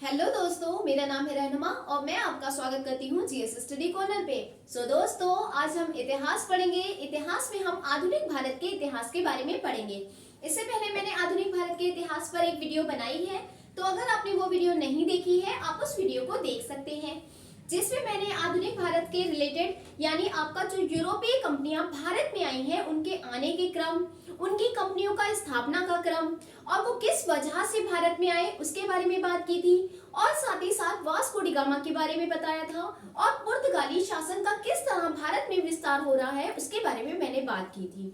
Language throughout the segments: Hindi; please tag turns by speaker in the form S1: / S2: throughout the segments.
S1: हेलो दोस्तों, मेरा नाम है रहनुमा और मैं आपका स्वागत करती हूँ जीएस स्टडी कॉर्नर पे। दोस्तों, आज हम इतिहास पढ़ेंगे। इतिहास में हम आधुनिक भारत के इतिहास के बारे में पढ़ेंगे। इससे पहले मैंने आधुनिक भारत के इतिहास पर एक वीडियो बनाई है, तो अगर आपने वो वीडियो नहीं देखी है आप उस वीडियो को देख सकते हैं, जिसमें मैंने आधुनिक भारत के रिलेटेड यानी आपका जो यूरोपीय कंपनियां भारत में आई हैं उनके आने के क्रम, उनकी कंपनियों का स्थापना का क्रम और वो किस वजह से भारत में आए उसके बारे में बात की थी, और साथ ही साथ वास्को डी गामा के बारे में बताया था, और पुर्तगाली शासन का किस तरह भारत में विस्तार हो रहा है उसके बारे में मैंने बात की थी।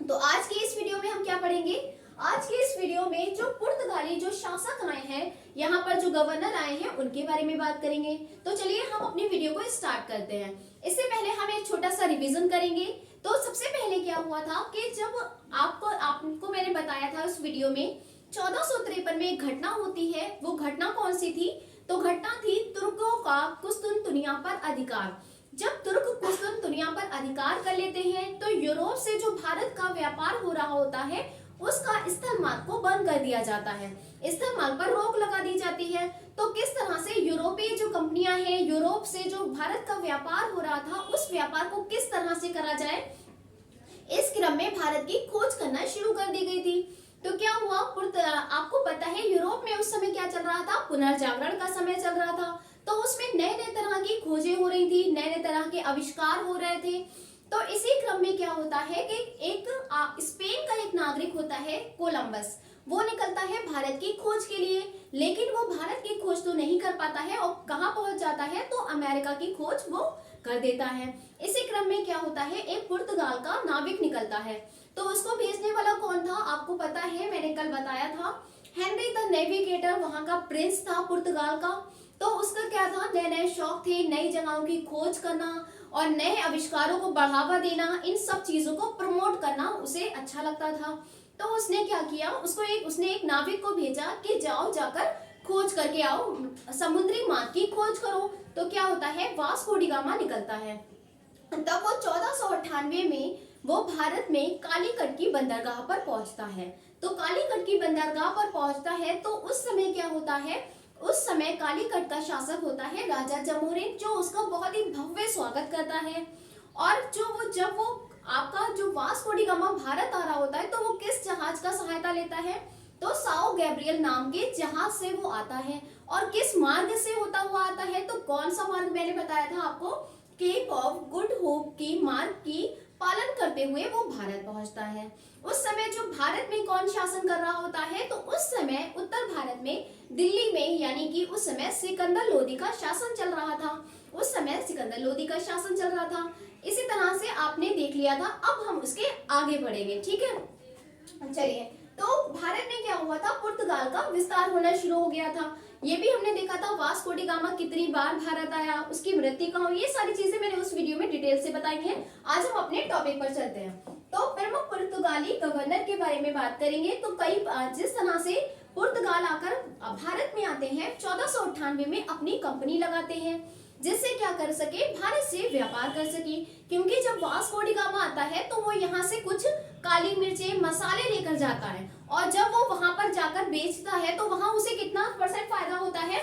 S1: तो आज की इस वीडियो में हम क्या पढ़ेंगे? आज के इस वीडियो में जो पुर्तगाली जो शासक आए हैं, यहाँ पर जो गवर्नर आए हैं उनके बारे में बात करेंगे। तो चलिए हम अपनी वीडियो को स्टार्ट करते हैं। इससे पहले हम एक छोटा सा रिवीजन करेंगे। तो सबसे पहले क्या हुआ था कि जब आपको मैंने बताया था उस वीडियो में 1453 में एक घटना होती है। वो घटना कौन सी थी? तो घटना थी तुर्कों का कुस्तुनतुनिया पर अधिकार। जब तुर्क कुस्तुनतुनिया पर अधिकार कर लेते हैं तो यूरोप से जो भारत का व्यापार हो रहा होता है उसका स्थल मार्ग को बंद कर दिया जाता है, स्थल मार्ग पर रोक लगा दी जाती है। तो किस तरह से यूरोपीय जो कंपनियां हैं, यूरोप से जो भारत का व्यापार हो रहा था उस व्यापार को किस तरह से करा जाए, इस क्रम में भारत की खोज करना शुरू कर दी गई थी। तो क्या हुआ? आपको पता है यूरोप में उस समय क्या चल रहा था? पुनर्जागरण का समय चल रहा था। तो उसमें नए नए तरह की खोजें हो रही थी, नए नए तरह के आविष्कार हो रहे थे। तो इसी क्रम में क्या होता है कि एक स्पेन का एक नागरिक होता है कोलंबस, वो निकलता है भारत की खोज के लिए, लेकिन वो भारत की खोज तो नहीं कर पाता है और कहाँ पहुंच जाता है? तो अमेरिका की खोज वो कर देता है। इसी क्रम में क्या होता है? एक पुर्तगाल का नाविक निकलता है। तो उसको भेजने वाला कौन था? आपको पता है, मैंने कल बताया था, हेनरी द नेविगेटर वहां का प्रिंस था पुर्तगाल का। तो उसका क्या था? नए नए शौक थे, नई जगहों की खोज करना और नए आविष्कारों को बढ़ावा देना, इन सब चीजों को प्रमोट करना उसे अच्छा लगता था। तो उसने क्या किया? उसने एक नाविक को भेजा कि जाओ जाकर खोज करके आओ, समुद्री मार्ग की खोज करो। तो क्या होता है? वास्को डी गामा निकलता है। तब वो 1498 में वो भारत में कालीकट की बंदरगाह पर पहुंचता है। तो कालीकट की बंदरगाह पर पहुंचता है तो उस समय क्या होता है? उस समय कालीकट का शासक होता है राजा जमोरिन, जो उसका बहुत ही भव्य स्वागत करता है। और जब वो आपका जो वास्को डी गामा भारत आ रहा होता है तो वो किस जहाज का सहायता लेता है? तो साओ गैब्रियल नाम के जहाज से वो आता है। और किस मार्ग से होता हुआ आता है? तो कौन सा मार्ग मैंने बताया था आपको? केप ऑफ गुड होप की मार्ग की पालन करते हुए वो भारत पहुंचता है। उस समय जो भारत में कौन शासन कर रहा होता है? तो उस समय उत्तर भारत में दिल्ली में यानी कि उस समय सिकंदर लोदी का शासन चल रहा था। उस समय सिकंदर लोदी का शासन चल रहा था। इसी तरह से आपने देख लिया था। अब हम उसके आगे बढ़ेंगे, ठीक है? चलिए, तो भारत में क्या हुआ था? पुर्तगाल का विस्तार होना शुरू हो गया था। ये भी हमने देखा था वास्को डी गामा कितनी बार भारत आया, उसकी मृत्यु कहाँ हुई, ये सारी चीजें मैंने उस वीडियो में डिटेल से बताई हैं। आज हम अपने टॉपिक पर चलते हैं। तो प्रमुख पुर्तगाली गवर्नर के बारे में बात करेंगे। तो जिस तरह से पुर्तगाल आकर भारत में आते हैं 1498 में अपनी कंपनी लगाते हैं, जिससे क्या कर सके? भारत से व्यापार कर सके। क्योंकि जब वास्को डी गामा आता है तो वो यहाँ से कुछ काली मिर्चें, मसाले लेकर जाता है, और जब वो वहां पर जाकर बेचता है तो वहां उसे कितना परसेंट फायदा होता है?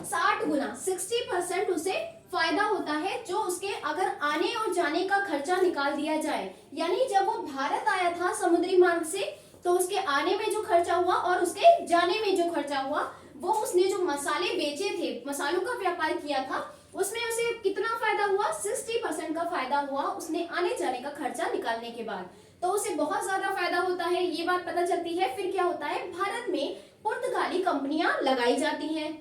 S1: 60 गुना, 60% उसे फायदा होता है, जो उसके अगर आने और जाने का खर्चा निकाल दिया जाए। यानी जब वो भारत आया था समुद्री मार्ग से तो उसके आने में जो खर्चा हुआ और उसके जाने में जो खर्चा हुआ, वो उसने जो मसाले बेचे थे, मसालों का व्यापार किया था, उसमें उसे कितना फायदा हुआ? 60% का फायदा हुआ उसने आने जाने का खर्चा निकालने के बाद। तो उसे बहुत ज्यादा फायदा होता है, ये बात पता चलती है। फिर क्या होता है? भारत में पुर्तगाली कंपनियां लगाई जाती हैं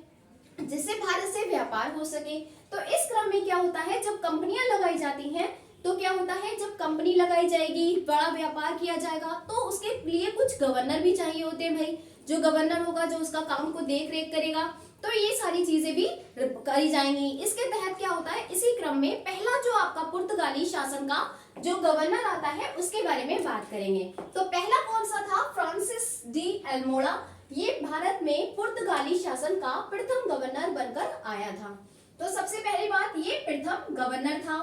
S1: जिससे भारत से व्यापार हो सके। तो इस क्रम में क्या होता है? जब कंपनियां लगाई जाती हैं तो क्या होता है? जब कंपनी लगाई जाएगी, बड़ा व्यापार किया जाएगा, तो उसके लिए कुछ गवर्नर भी चाहिए होते हैं भाई। जो गवर्नर होगा जो उसका काम को देख रेख करेगा, तो ये सारी चीजें भी करी जाएंगी। इसके तहत क्या होता है? इसी क्रम में पहला जो आपका पुर्तगाली शासन का जो गवर्नर आता है उसके बारे में बात करेंगे। तो पहला कौन सा था? Francis de Almora. ये भारत में पुर्तगाली शासन का प्रथम गवर्नर बनकर आया था। तो सबसे पहली बात, ये प्रथम गवर्नर था।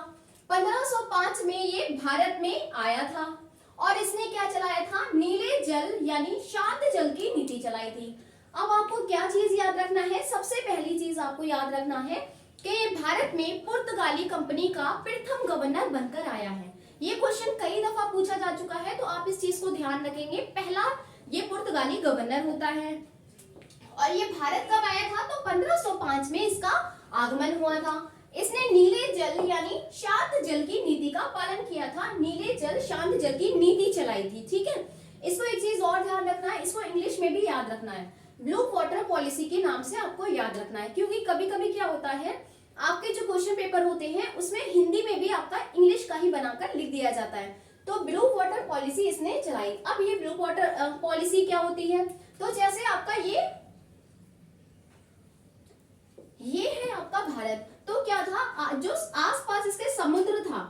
S1: 1505 में ये भारत में आया था और इसने क्या चलाया था? नीले जल यानी शांत जल की नीति चलाई थी। अब आपको क्या चीज याद रखना है? सबसे चीज आपको याद रखना है कि भारत में पुर्तगाली कंपनी का प्रथम गवर्नर बनकर आया है। ये क्वेश्चन कई दफा पूछा जा चुका है, तो आप इस चीज को ध्यान रखेंगे। पहला ये पुर्तगाली गवर्नर होता है और ये भारत कब आया था, तो 1505 में इसका आगमन हुआ था। इसने नीले जल यानी शांत जल की नीति का पालन किया था। नीले जल शांत जल की नीति चलाई थी, ठीक है। इसको एक चीज और ध्यान रखना है, इसको इंग्लिश में भी याद रखना है, ब्लू वाटर पॉलिसी के नाम से आपको याद रखना है, क्योंकि कभी कभी क्या होता है आपके जो क्वेश्चन पेपर होते हैं उसमें हिंदी में भी आपका इंग्लिश का ही बनाकर लिख दिया जाता है। तो ब्लू वाटर पॉलिसी इसने चलाई। अब ये ब्लू वाटर पॉलिसी क्या होती है, तो जैसे आपका ये है आपका भारत, तो क्या था जो आसपास इसके समुद्र था,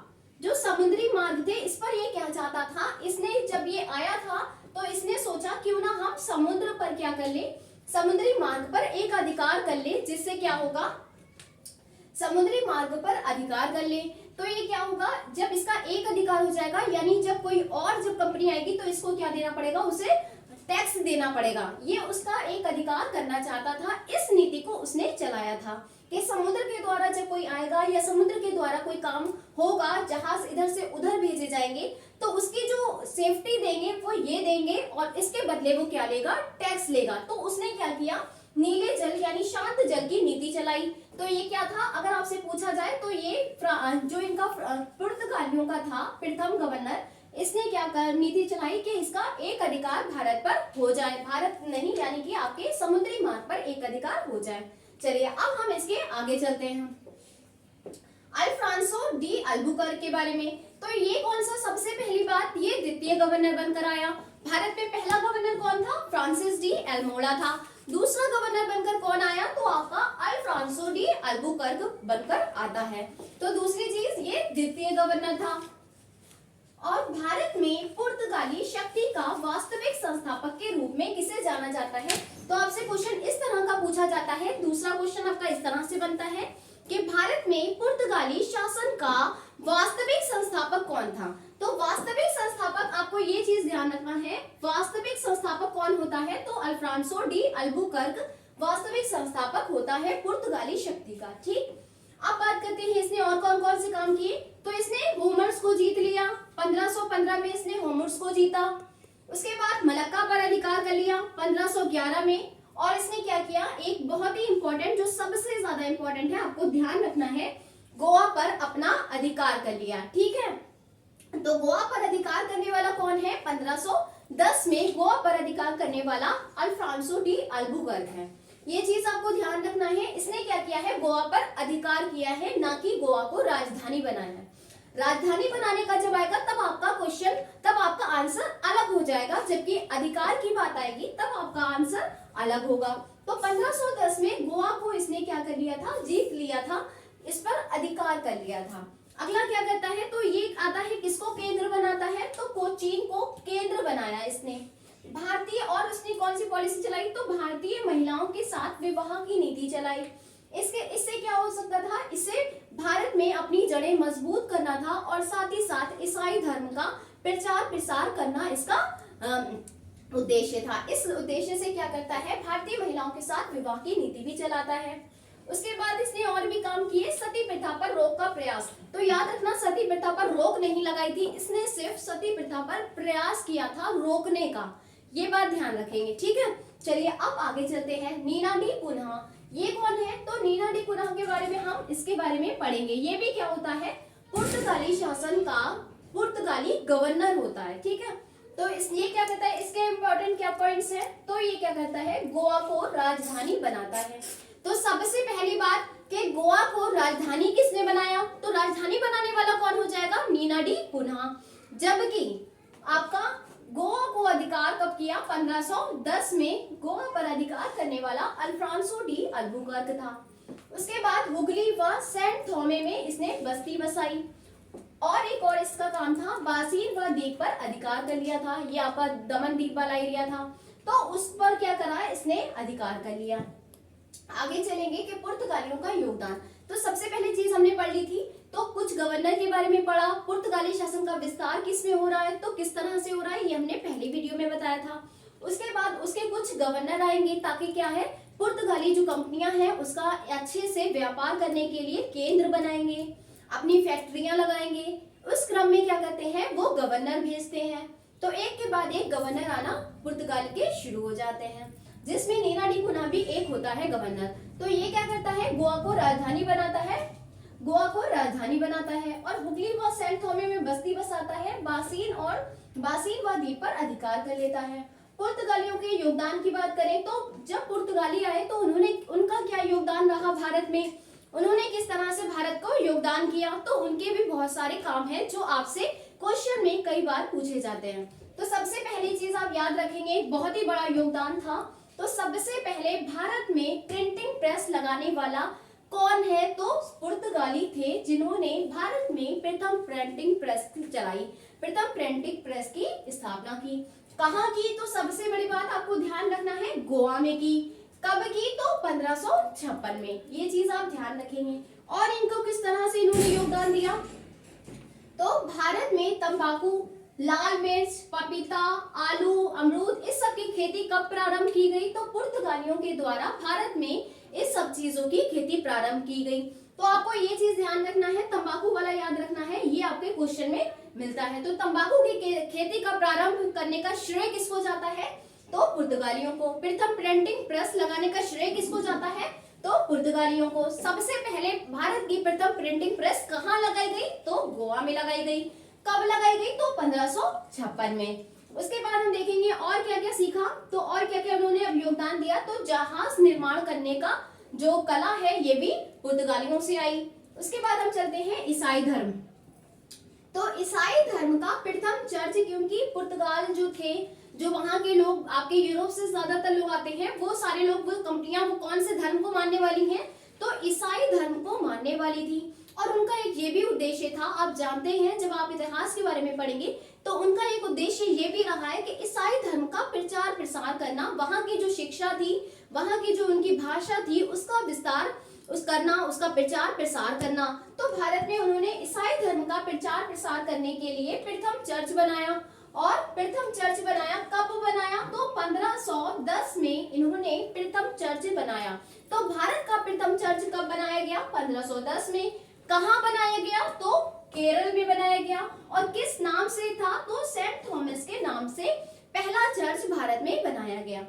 S1: जो समुद्री मार्ग थे, इस पर ये क्या चाहता था, इसने जब ये आया था तो इसने सोचा क्यों ना हम समुद्र पर क्या कर ले, समुद्री मार्ग पर एक अधिकार कर ले, जिससे क्या होगा, समुद्री मार्ग पर अधिकार कर ले। तो ये क्या होगा, जब इसका एक अधिकार हो जाएगा, यानी जब कोई और जब कंपनी आएगी तो इसको क्या देना पड़ेगा, उसे टैक्स देना पड़ेगा। ये उसका एक अधिकार करना चाहता था। इस नीति को उसने चलाया था कि समुद्र के द्वारा जब कोई आएगा या समुद्र के द्वारा कोई काम होगा, जहाज इधर से उधर भेजे जाएंगे, तो उसकी जो सेफ्टी देंगे वो ये देंगे और इसके बदले वो क्या लेगा, टैक्स लेगा। तो उसने क्या किया, नीले जल यानी शांत जल की नीति चलाई। तो ये क्या था, अगर आपसे पूछा जाए तो ये जो इनका पुर्तगालियों का था प्रथम गवर्नर, इसने क्या नीति चलाई कि इसका एक अधिकार भारत पर हो जाए, भारत नहीं यानी कि आपके समुद्री मार्ग पर एक अधिकार हो जाए। चलिए अब हम इसके आगे चलते हैं, अल्फ्रांसो डी अल्बुकर्क के बारे में। तो ये कौन सा, सबसे पहली बात, ये द्वितीय गवर्नर बनकर आया। भारत में पहला गवर्नर कौन था, फ्रांसिस डी अल्मोड़ा था। दूसरा गवर्नर बनकर कौन आया, तो आपका अल्फ्रांसो डी अल्बुकर्क बनकर आता है। तो दूसरी चीज ये द्वितीय गवर्नर था। और भारत में पुर्तगाली शक्ति का वास्तविक संस्थापक के रूप में किसे जाना जाता है, तो आपसे क्वेश्चन इस तरह का पूछा जाता है। दूसरा क्वेश्चन आपका इस तरह से बनता है कि भारत में पुर्तगाली शासन का वास्तविक संस्थापक कौन था। तो वास्तविक संस्थापक आपको ये चीज ध्यान रखना है, वास्तविक संस्थापक कौन होता है, तो अल्फ्रांसो डी अल्बुकर्क वास्तविक संस्थापक होता है पुर्तगाली शक्ति का, ठीक। अब बात करते हैं इसने और कौन कौन से काम किए। तो इसने होमर्स को जीत लिया, 1515 में इसने होमर्स को जीता। उसके बाद मलक्का पर अधिकार कर लिया 1511 में। और इसने क्या किया, एक बहुत ही इंपॉर्टेंट, जो सबसे ज्यादा इंपॉर्टेंट है, आपको ध्यान रखना है, गोवा पर अपना अधिकार कर लिया, ठीक है। तो गोवा पर अधिकार करने वाला कौन है, 1510 में गोवा पर अधिकार करने वाला अल्फ्रांसो डी अल्बुकर्क है। ये चीज आपको ध्यान रखना है। इसने क्या किया है, गोवा पर अधिकार किया है, ना कि गोवा को राजधानी बनाया है। राजधानी बनाने का जब आएगा तब आपका क्वेश्चन, तब आपका आंसर अलग हो जाएगा, जबकि अधिकार की बात आएगी तब आपका आंसर अलग होगा। तो 1510 में गोवा को इसने क्या कर लिया था, जीत लिया था, इस पर अधिकार कर लिया था। अगला क्या करता है, तो ये आता है, किसको केंद्र बनाता है, तो कोचीन को केंद्र बनाया इसने। भारतीय, और उसने कौन सी पॉलिसी चलाई, तो भारतीय महिलाओं के साथ विवाह की नीति चलाई। इससे क्या हो सकता था, इससे भारत में अपनी जड़ें मजबूत करना था और साथ ही साथ ईसाई धर्म का प्रचार प्रसार करना इसका उद्देश्य था। इस उद्देश्य से क्या करता है, भारतीय महिलाओं के साथ विवाह की नीति भी चलाता है। उसके बाद इसने और भी काम किए, सती प्रथा पर रोक का प्रयास। तो याद रखना, सती प्रथा पर रोक नहीं लगाई थी इसने, सिर्फ सती प्रथा पर प्रयास किया था रोकने का, ये बात ध्यान रखेंगे, ठीक है। चलिए अब आगे चलते हैं, नीना डी कुन्हा, ये कौन है, तो नीना डी कुन्हा के बारे में हम इसके बारे में पढ़ेंगे। ये भी क्या होता है, पुर्तगाली शासन का पुर्तगाली गवर्नर होता है, ठीक है। तो ये क्या कहता है, इसके इंपॉर्टेंट क्या पॉइंट्स हैं, तो ये क्या करता है, गोवा को राजधानी बनाता है। तो सबसे पहली बात कि गोवा को राजधानी किसने बनाया, तो राजधानी बनाने वाला कौन हो जाएगा, नीना डी कुन्हा। जबकि आपका गोवा को अधिकार कब किया, 1510 में गोवा पर अधिकार करने वाला अल्फ्रांसो डी अल्बुकर्क था। उसके बाद हुगली व सेंट थोमे में इसने बस्ती बसाई। और एक और इसका काम था, बासीर व द्वीप पर अधिकार कर लिया था, ये आपका दमन द्वीप वाला एरिया था, तो उस पर क्या करा, इसने अधिकार कर लिया। आगे चलेंगे कि पुर्तगालियों का योगदान। तो सबसे पहले चीज हमने पढ़ ली थी, तो कुछ गवर्नर के बारे में पढ़ा, पुर्तगाली शासन का विस्तार किसमें हो रहा है, तो किस तरह से हो रहा है, ये हमने पहले वीडियो में बताया था। उसके बाद उसके कुछ गवर्नर आएंगे, ताकि क्या है, पुर्तगाली जो कंपनियां हैं उसका अच्छे से व्यापार करने के लिए केंद्र बनाएंगे, अपनी फैक्ट्रियां लगाएंगे। उस क्रम में क्या करते हैं, वो गवर्नर भेजते हैं। तो एक के बाद एक गवर्नर आना पुर्तगाल के शुरू हो जाते हैं, जिसमें नैना डी कुना भी एक होता है गवर्नर। तो ये क्या करता है, गोवा को राजधानी बनाता है, गोवा को राजधानी बनाता है और हुगली व सेंट थॉमे में बस्ती बसाता है। बासीन व द्वीप पर अधिकार कर लेता है। पुर्तगालियों के योगदान की बात करें तो जब पुर्तगाली आए तो उनका क्या योगदान रहा भारत में, उन्होंने किस तरह से भारत को योगदान किया, तो उनके भी बहुत सारे काम हैं जो आपसे क्वेश्चन में कई बार पूछे जाते हैं। तो सबसे पहली चीज आप याद रखेंगे, बहुत ही बड़ा योगदान था। तो सबसे पहले भारत में प्रिंटिंग प्रेस लगाने वाला कौन है, तो पुर्तगाली थे, जिन्होंने भारत में प्रथम प्रिंटिंग प्रेस चलाई, प्रथम प्रिंटिंग प्रेस की स्थापना की। कहाँ की, तो सबसे बड़ी बात आपको ध्यान रखना है, गोवा में की। कब की, तो 1556 में। ये चीज आप ध्यान रखेंगे। और इनको किस तरह से इन्होंने योगदान दिया, तो भारत में तंबाकू, लाल मिर्च, पपीता, आलू, अमरूद, इस सब की खेती कब प्रारंभ की गई, तो पुर्तगालियों के द्वारा भारत में इस सब चीजों की खेती प्रारंभ की गई। तो आपको ये चीज ध्यान रखना है, तंबाकू वाला याद रखना है, ये आपके क्वेश्चन में मिलता है। तो तंबाकू की खेती का प्रारंभ करने का श्रेय किसको जाता है, तो पुर्तगालियों को। प्रथम प्रिंटिंग प्रेस लगाने का श्रेय किसको जाता है, तो पुर्तगालियों को। सबसे पहले भारत की प्रथम प्रिंटिंग प्रेस कहाँ लगाई गई, तो गोवा में लगाई गई। कब लगाई गई, तो 1556 में। उसके बाद हम देखेंगे और क्या क्या सीखा, तो और क्या क्या उन्होंने अब योगदान दिया, तो जहाज निर्माण करने का जो कला है ये भी पुर्तगालियों से आई। उसके बाद हम चलते हैं ईसाई धर्म। तो ईसाई धर्म का प्रथम चर्च, क्योंकि पुर्तगाल जो थे, जो वहां के लोग, आपके यूरोप से ज्यादातर लोग आते हैं, वो सारे लोग, वो कंपनियां, वो कौन से धर्म को मानने वाली हैं, तो ईसाई धर्म को मानने वाली थी। और उनका एक ये भी उद्देश्य था, आप जानते हैं जब आप इतिहास के बारे में पढ़ेंगे तो उनका एक उद्देश्य ये भी रहा है कि ईसाई धर्म का प्रचार प्रसार करना, वहां की जो शिक्षा थी, वहां की जो उनकी भाषा थी, उसका विस्तार करना, उसका प्रचार प्रसार करना। तो भारत में उन्होंने ईसाई धर्म का प्रचार प्रसार करने के लिए प्रथम चर्च बनाया। और प्रथम चर्च बनाया, कब बनाया, तो 1510 में इन्होंने प्रथम चर्च बनाया। तो भारत का प्रथम चर्च कब बनाया गया, 1510 में। कहाँ बनाया गया, तो केरल में बनाया गया। और किस नाम से था, तो सेंट थॉमस के नाम से पहला चर्च भारत में बनाया गया।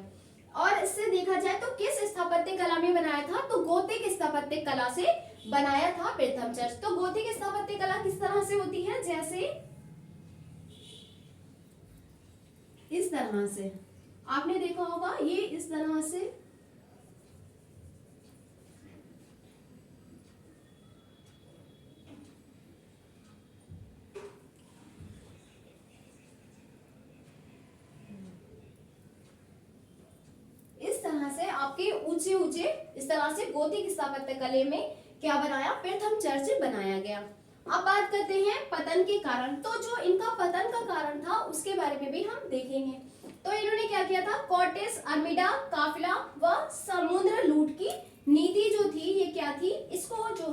S1: और इससे देखा जाए तो किस स्थापत्य कला में बनाया था, तो गोथिक स्थापत्य कला से बनाया था प्रथम चर्च। तो गोथिक स्थापत्य कला किस तरह से होती है, जैसे इस तरह से आपने देखा होगा, ये इस तरह से आपके ऊंचे ऊंचे इस तरह से गोथिक स्थापत्य कला में क्या बनाया, प्रथम चर्च बनाया गया। अब बात करते हैं पतन के कारण। तो जो इनका पतन का कारण था उसके बारे में भी हम देखेंगे। तो इन्होंने क्या किया था, कॉर्टेस अर्मिडा काफिला व समुद्र लूट की नीति जो थी, ये क्या थी, इसको जो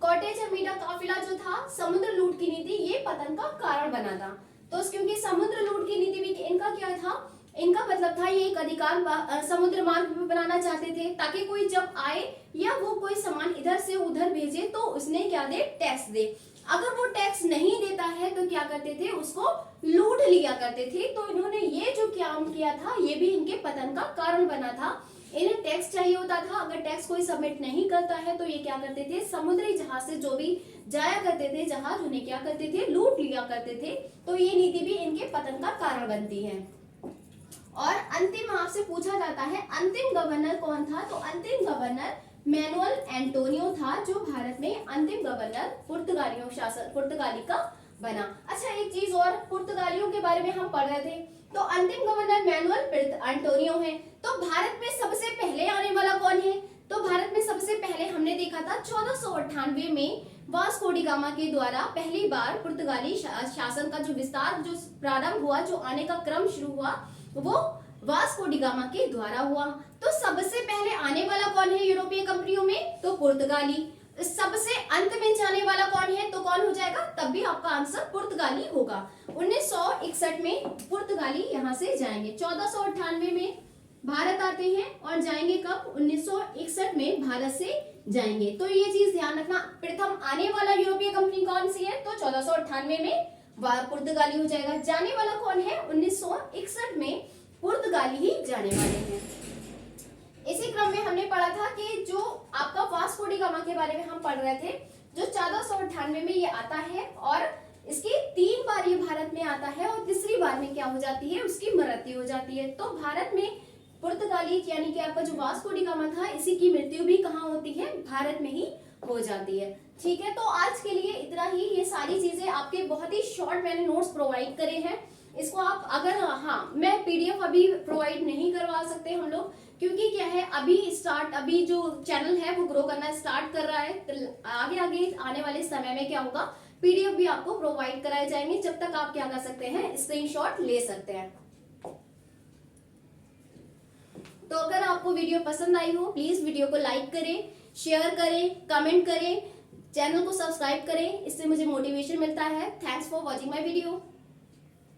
S1: कॉर्टेज अर्मिडा काफिला जो था, समुद्र लूट की नीति, ये पतन का कारण बना था। तो क्योंकि समुद्र लूट की नीति भी इनका क्या था, इनका मतलब था ये एक अधिकार समुद्र मार्ग भी बनाना चाहते थे, ताकि कोई जब आए या वो कोई सामान इधर से उधर भेजे तो उसने क्या दे, टैक्स दे। अगर वो टैक्स नहीं देता है तो क्या करते थे, उसको लूट लिया करते थे। तो इन्होंने ये जो काम किया था, ये भी इनके पतन का कारण बना था। इन्हें टैक्स चाहिए होता था, अगर टैक्स कोई सबमिट नहीं करता है तो ये क्या करते थे, समुद्री जहाज से जो भी जाया करते थे जहाज, उन्हें क्या करते थे, लूट लिया करते थे। तो ये नीति भी इनके पतन का कारण बनती है। और अंतिम आपसे पूछा जाता है अंतिम गवर्नर कौन था, तो अंतिम गवर्नर मैनुअल एंटोनियो था, जो भारत में अंतिम गवर्नर पुर्तगाली का बना। अच्छा, एक चीज और, पुर्तगालियों के बारे में हम पढ़ रहे थे, तो अंतिम गवर्नर मैनुअल एंटोनियो है। तो भारत में सबसे पहले आने वाला कौन है, तो भारत में सबसे पहले हमने देखा था 1498 में वास्को डी गामा के द्वारा पहली बार पुर्तगाली शासन का जो विस्तार, जो प्रारंभ हुआ, जो आने का क्रम शुरू हुआ, वो वास्को डी गामा के द्वारा हुआ। तो सबसे पहले आने वाला कौन है यूरोपीय कंपनियों में, तो पुर्तगाली। सबसे अंत में जाने वाला कौन है, तो कौन हो जाएगा, तब भी आपका आंसर पुर्तगाली होगा। 1961 में पुर्तगाली यहाँ से जाएंगे। 1498 में भारत आते हैं और जाएंगे कब? 1961 में भारत से जाएंगे। तो ये चीज ध्यान रखना। प्रथम आने वाला यूरोपीय कंपनी कौन सी है? तो 1498 में पुर्तगाली हो जाएगा। जाने वाला कौन है? 1961 में पुर्तगाली ही जाने वाले हैं। इसी क्रम में हमने पढ़ा था कि जो आपका वास्को डी गामा के बारे में हम पढ़ रहे थे, जो 1498 में ये आता है और इसकी 3 बार ये भारत में आता है और तीसरी बार में क्या हो जाती है? उसकी मृत्यु हो जाती है। तो भारत में पुर्तगाली यानी कि आपका जो वास्को डी गामा था, इसी की मृत्यु भी कहाँ होती है? भारत में ही हो जाती है। ठीक है, तो आज के लिए इतना ही। ये सारी चीजें आपके बहुत ही शॉर्ट मैंने नोट्स प्रोवाइड करे हैं। इसको आप अगर मैं पीडीएफ अभी प्रोवाइड नहीं करवा सकते हम लोग, क्योंकि क्या है अभी जो चैनल है वो ग्रो करना स्टार्ट कर रहा है। तो आगे आने वाले समय में क्या होगा, पीडीएफ भी आपको प्रोवाइड कराए जाएंगे। जब तक आप क्या कर सकते हैं? स्क्रीनशॉट ले सकते हैं। तो अगर आपको वीडियो पसंद आई हो, प्लीज वीडियो को लाइक करें, शेयर करें, कमेंट करें, चैनल को सब्सक्राइब करें। इससे मुझे मोटिवेशन मिलता है। Thanks for watching my video.